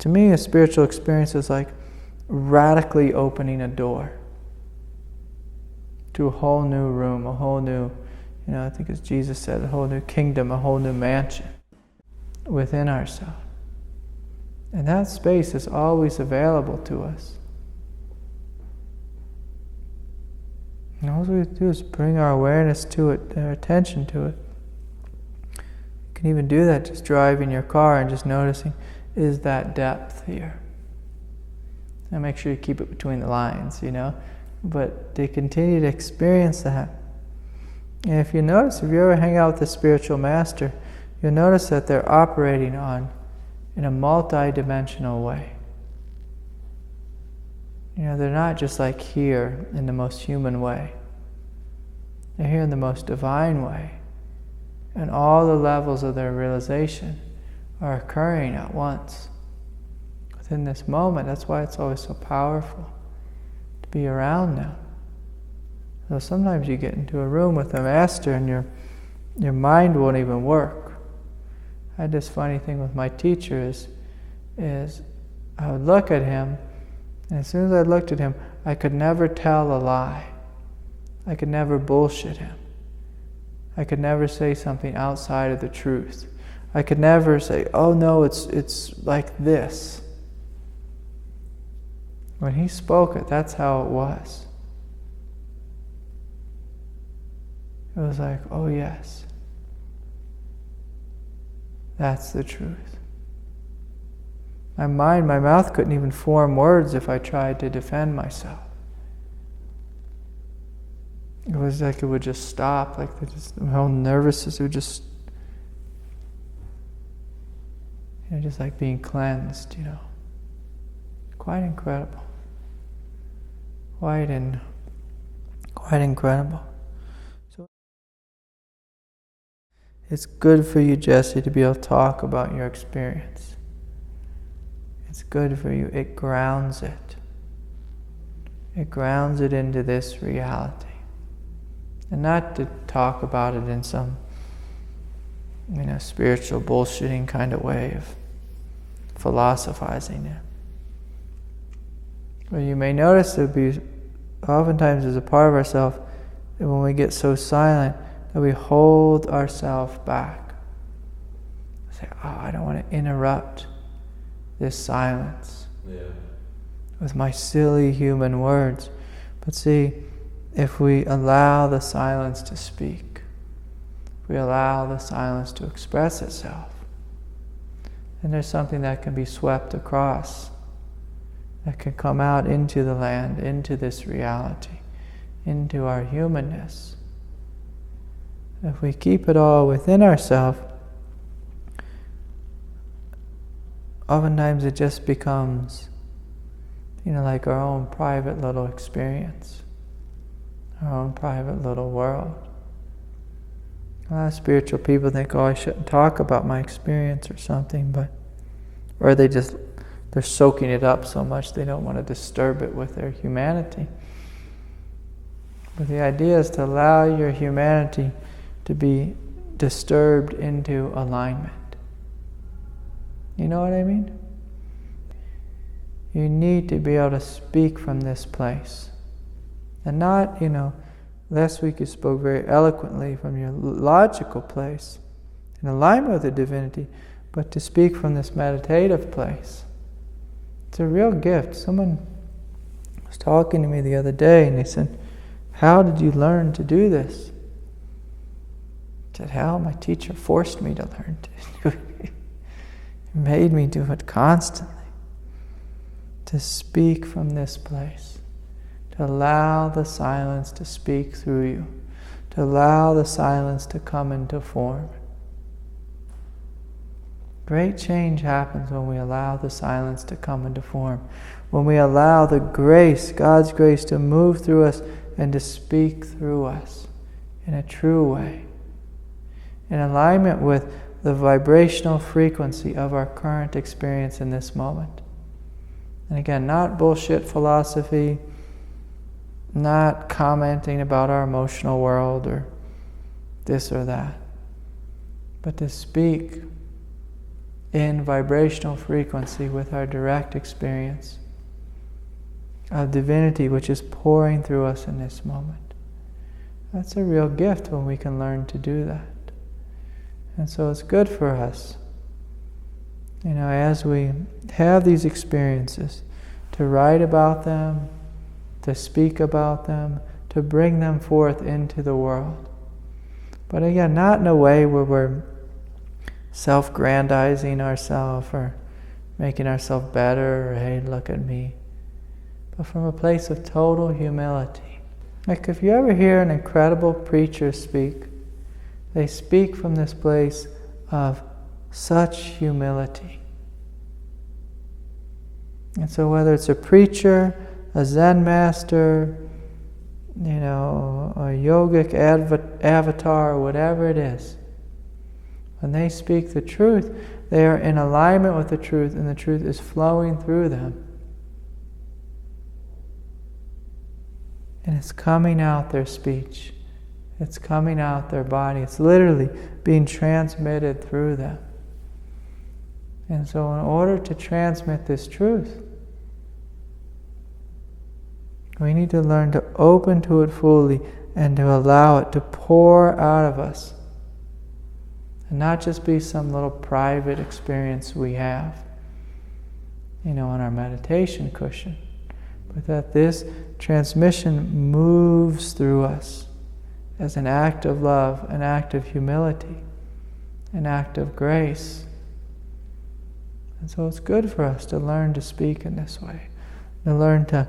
to me, a spiritual experience is like radically opening a door to a whole new room, a whole new, I think as Jesus said, a whole new kingdom, a whole new mansion within ourselves. And that space is always available to us. And all we have to do is bring our awareness to it, our attention to it. You can even do that just driving your car and just noticing, is that depth here? And make sure you keep it between the lines, But to continue to experience that. And if you notice, if you ever hang out with a spiritual master, you'll notice that they're operating in a multi-dimensional way. They're not just like here in the most human way. They're here in the most divine way. And all the levels of their realization are occurring at once. Within this moment, that's why it's always so powerful to be around them. So sometimes you get into a room with a master and your mind won't even work. I had this funny thing with my teacher is I would look at him, and as soon as I looked at him, I could never tell a lie. I could never bullshit him. I could never say something outside of the truth. I could never say, oh no, it's like this. When he spoke it, that's how it was. It was like, oh yes, that's the truth. My mouth couldn't even form words if I tried to defend myself. It was like it would just stop, like my whole nervous system would just, just like being cleansed, Quite incredible. Quite incredible. So it's good for you, Jesse, to be able to talk about your experience. It's good for you. It grounds it. It grounds it into this reality. And not to talk about it in some, spiritual bullshitting kind of way of philosophizing it. But you may notice there'll be, oftentimes there's a part of ourselves that when we get so silent, that we hold ourselves back. Say, I don't want to interrupt this silence with my silly human words. But see, if we allow the silence to speak, if we allow the silence to express itself, then there's something that can be swept across, that can come out into the land, into this reality, into our humanness. If we keep it all within ourselves, oftentimes it just becomes, like our own private little experience, our own private little world. A lot of spiritual people think, I shouldn't talk about my experience or something, or they're soaking it up so much they don't want to disturb it with their humanity. But the idea is to allow your humanity to be disturbed into alignment. You know what I mean? You need to be able to speak from this place. And not, last week you spoke very eloquently from your logical place, in alignment with the divinity, but to speak from this meditative place. It's a real gift. Someone was talking to me the other day and they said, how did you learn to do this? I said, how? My teacher forced me to learn to do it. He made me do it constantly. To speak from this place. To allow the silence to speak through you. To allow the silence to come into form. Great change happens when we allow the silence to come into form. When we allow the grace, God's grace, to move through us and to speak through us in a true way. In alignment with the vibrational frequency of our current experience in this moment. And again, not bullshit philosophy, not commenting about our emotional world or this or that, but to speak in vibrational frequency with our direct experience of divinity which is pouring through us in this moment. That's a real gift when we can learn to do that. And so it's good for us, as we have these experiences, to write about them, to speak about them, to bring them forth into the world. But again, not in a way where we're self-grandizing ourselves or making ourselves better, or hey, look at me. But from a place of total humility. Like if you ever hear an incredible preacher speak, they speak from this place of such humility. And so whether it's a preacher, a Zen master, a yogic avatar, or whatever it is, when they speak the truth, they are in alignment with the truth, and the truth is flowing through them. And it's coming out their speech. It's coming out their body. It's literally being transmitted through them. And so in order to transmit this truth, we need to learn to open to it fully and to allow it to pour out of us. And not just be some little private experience we have, on our meditation cushion, but that this transmission moves through us as an act of love, an act of humility, an act of grace. And so it's good for us to learn to speak in this way, to learn to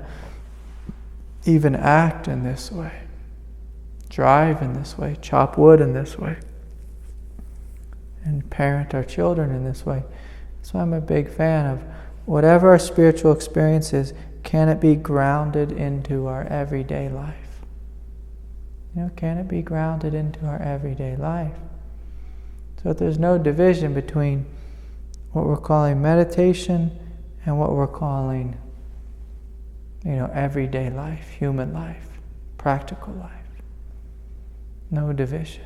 even act in this way, drive in this way, chop wood in this way, and parent our children in this way. So I'm a big fan of whatever our spiritual experience is, can it be grounded into our everyday life? Can it be grounded into our everyday life? So that there's no division between what we're calling meditation and what we're calling, everyday life, human life, practical life. No division.